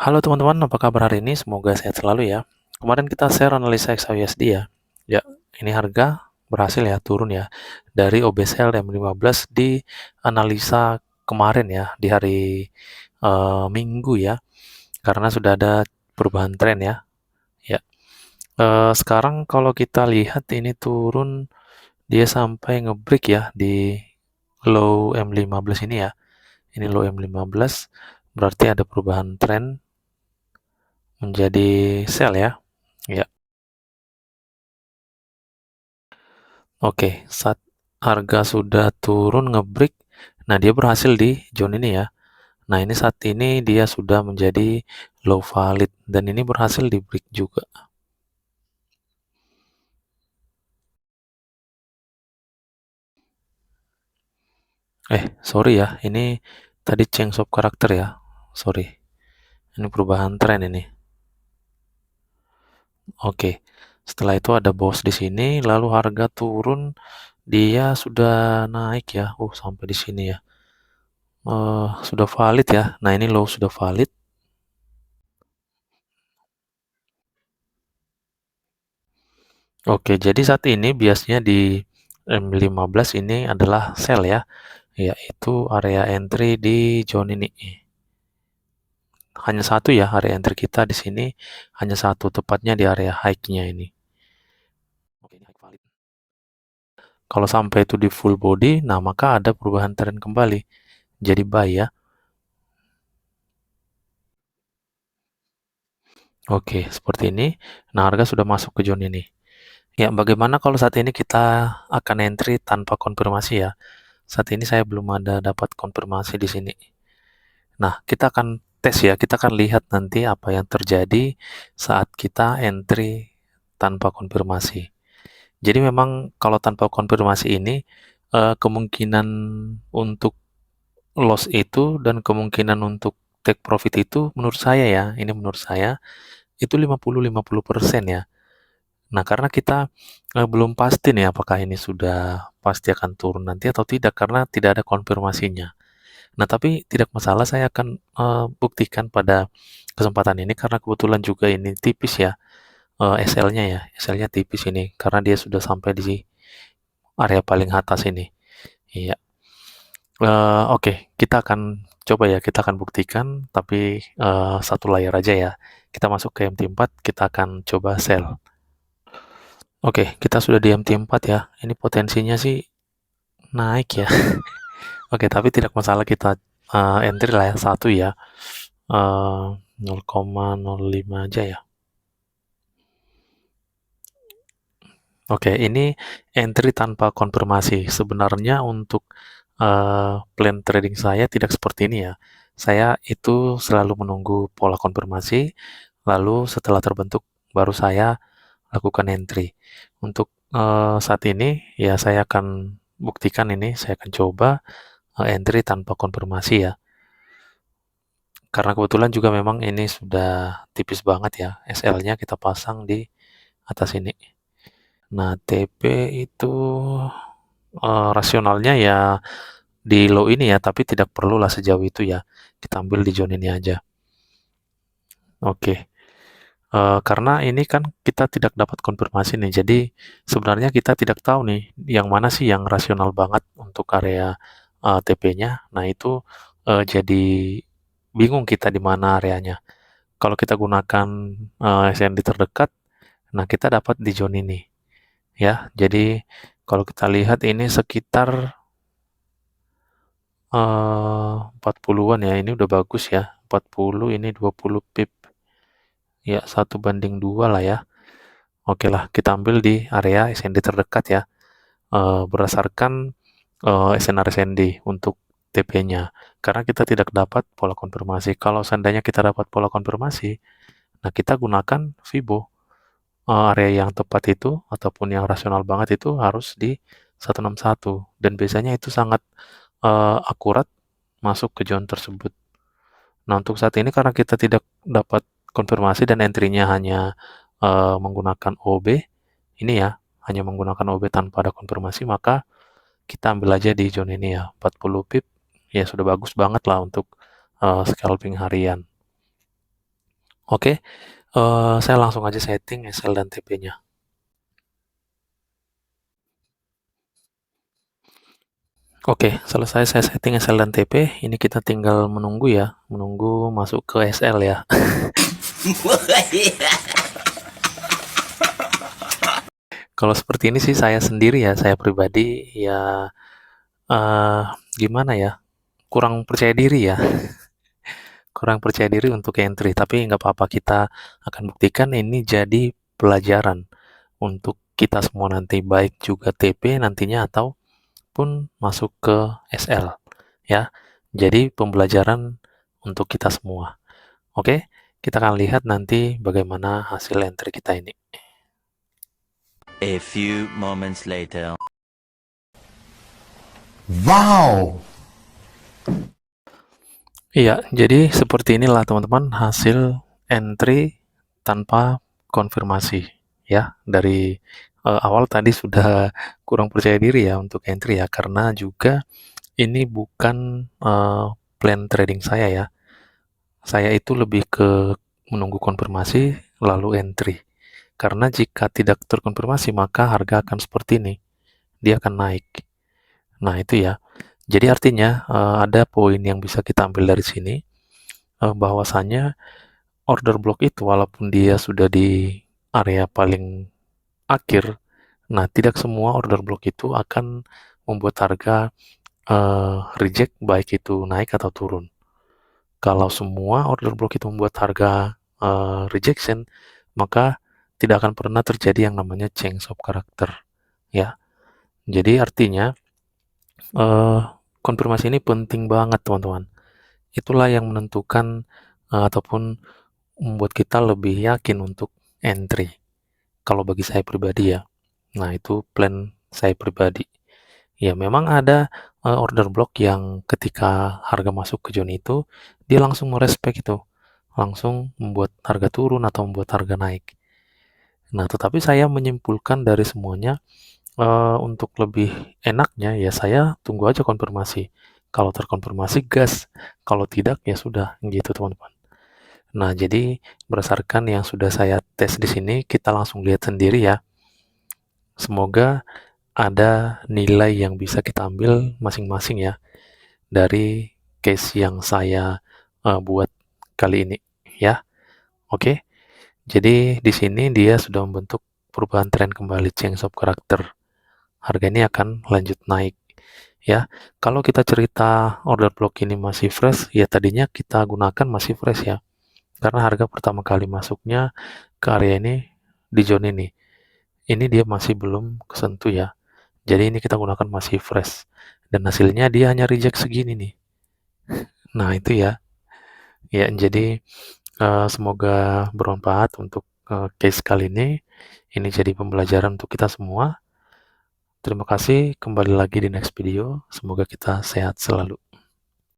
Halo teman-teman, apa kabar hari ini? Semoga sehat selalu ya. Kemarin kita share analisa XAUSD ya. Ya, ini harga berhasil ya turun ya dari OBSL M15 di analisa kemarin ya di hari Minggu ya, karena sudah ada perubahan tren ya. Ya, sekarang kalau kita lihat ini turun dia sampai ngebreak ya di low M15 ini ya. Ini low M15 berarti ada perubahan tren menjadi sell ya. Ya. Oke, saat harga sudah turun ngebreak, nah dia berhasil di zone ini ya. Nah ini saat ini dia sudah menjadi low valid dan ini berhasil di break juga. Sorry ya, ini tadi change of karakter ya. Sorry, ini perubahan tren ini. Oke, setelah itu ada bounce di sini, lalu harga turun, dia sudah naik ya. Sampai di sini ya. Sudah valid ya. Nah ini low sudah valid. Oke, jadi saat ini biasanya di M15 ini adalah sell ya, yaitu area entry di zone ini. Hanya satu ya area entry kita di sini, hanya satu tepatnya di area high-nya ini. Oke, ini high valid. Kalau sampai itu di full body, nah maka ada perubahan tren kembali. Jadi buy ya. Oke, seperti ini. Nah, harga sudah masuk ke zone ini. Ya, bagaimana kalau saat ini kita akan entry tanpa konfirmasi ya? Saat ini saya belum ada dapat konfirmasi di sini. Nah, kita akan tes ya, kita akan lihat nanti apa yang terjadi saat kita entry tanpa konfirmasi. Jadi memang kalau tanpa konfirmasi ini, kemungkinan untuk loss itu dan kemungkinan untuk take profit itu menurut saya ya, ini menurut saya, itu 50-50% ya. Nah, karena kita, belum pasti nih apakah ini sudah pasti akan turun nanti atau tidak, karena tidak ada konfirmasinya. Nah, tapi tidak masalah saya akan, buktikan pada kesempatan ini karena kebetulan juga ini tipis ya, SL-nya ya, SL-nya tipis ini karena dia sudah sampai di area paling atas ini. Iya, oke, kita akan coba ya, kita akan buktikan tapi, satu layar aja ya. Kita masuk ke MT4, kita akan coba sell. Oke, kita sudah di MT4 ya, ini potensinya sih naik ya. Oke, tapi tidak masalah kita, entry lah ya, 1 ya. 0,05 aja ya. Oke, ini entry tanpa konfirmasi. Sebenarnya untuk plan trading saya tidak seperti ini ya. Saya itu selalu menunggu pola konfirmasi, lalu setelah terbentuk baru saya lakukan entry. Untuk saat ini ya saya akan buktikan ini, saya akan coba entry tanpa konfirmasi ya. Karena kebetulan juga memang ini sudah tipis banget ya, SL-nya kita pasang di atas ini. Nah, TP itu rasionalnya ya di low ini ya, tapi tidak perlulah sejauh itu ya. Kita ambil di zone ini aja. Oke, karena ini kan kita tidak dapat konfirmasi nih, jadi sebenarnya kita tidak tahu nih yang mana sih yang rasional banget untuk area TP-nya. Nah, itu jadi bingung kita di mana areanya. Kalau kita gunakan SND terdekat, nah kita dapat di zone ini ya. Jadi kalau kita lihat ini sekitar 40-an ya, ini udah bagus ya. 40 ini 20 pip. Ya, 1:2 lah ya. Oke lah, kita ambil di area SND terdekat ya. Berdasarkan SNR-SND untuk TP-nya. Karena kita tidak dapat pola konfirmasi. Kalau seandainya kita dapat pola konfirmasi, nah kita gunakan Fibo. Area yang tepat itu ataupun yang rasional banget itu harus di 161 dan biasanya itu sangat akurat masuk ke zone tersebut. Nah, untuk saat ini karena kita tidak dapat konfirmasi dan entry-nya hanya menggunakan OB, ini ya, hanya menggunakan OB tanpa ada konfirmasi, maka kita ambil aja di zone ini ya, 40 pip, ya sudah bagus banget lah untuk scalping harian. Oke, saya langsung aja setting SL dan TP-nya. Oke, selesai saya setting SL dan TP, ini kita tinggal menunggu ya, menunggu masuk ke SL ya. Kalau seperti ini sih saya sendiri ya, saya pribadi ya, eh, gimana ya, kurang percaya diri ya, kurang percaya diri untuk entry, tapi nggak apa-apa, kita akan buktikan ini jadi pelajaran untuk kita semua nanti, baik juga TP nantinya ataupun masuk ke SL ya. Jadi pembelajaran untuk kita semua. Oke, kita akan lihat nanti bagaimana hasil entry kita ini. A few moments later. Wow. Iya, jadi seperti inilah teman-teman hasil entry tanpa konfirmasi ya. Dari awal tadi sudah kurang percaya diri ya untuk entry ya, karena juga ini bukan plan trading saya ya. Saya itu lebih ke menunggu konfirmasi lalu entry. Karena jika tidak terkonfirmasi maka harga akan seperti ini, dia akan naik. Nah, itu ya. Jadi artinya ada poin yang bisa kita ambil dari sini, bahwasanya order block itu walaupun dia sudah di area paling akhir, nah tidak semua order block itu akan membuat harga reject baik itu naik atau turun. Kalau semua order block itu membuat harga rejection, maka tidak akan pernah terjadi yang namanya change of character ya. Jadi artinya eh, konfirmasi ini penting banget teman-teman. Itulah yang menentukan ataupun membuat kita lebih yakin untuk entry. Kalau bagi saya pribadi ya. Nah, itu plan saya pribadi. Ya, memang ada order block yang ketika harga masuk ke zona itu, dia langsung merespek itu. Langsung membuat harga turun atau membuat harga naik. Nah, tetapi saya menyimpulkan dari semuanya, untuk lebih enaknya ya saya tunggu aja konfirmasi. Kalau terkonfirmasi gas, kalau tidak ya sudah, gitu teman-teman. Nah, jadi berdasarkan yang sudah saya tes di sini, kita langsung lihat sendiri ya. Semoga ada nilai yang bisa kita ambil masing-masing ya dari case yang saya buat kali ini ya. Oke. Jadi di sini dia sudah membentuk perubahan tren kembali change of character. Harga ini akan lanjut naik ya. Kalau kita cerita order block ini masih fresh, ya tadinya kita gunakan masih fresh ya. Karena harga pertama kali masuknya ke area ini di zone ini. Ini dia masih belum kesentuh ya. Jadi ini kita gunakan masih fresh. Dan hasilnya dia hanya reject segini nih. Nah, itu ya. Ya, jadi semoga bermanfaat untuk case kali ini. Ini jadi pembelajaran untuk kita semua. Terima kasih, kembali lagi di next video. Semoga kita sehat selalu.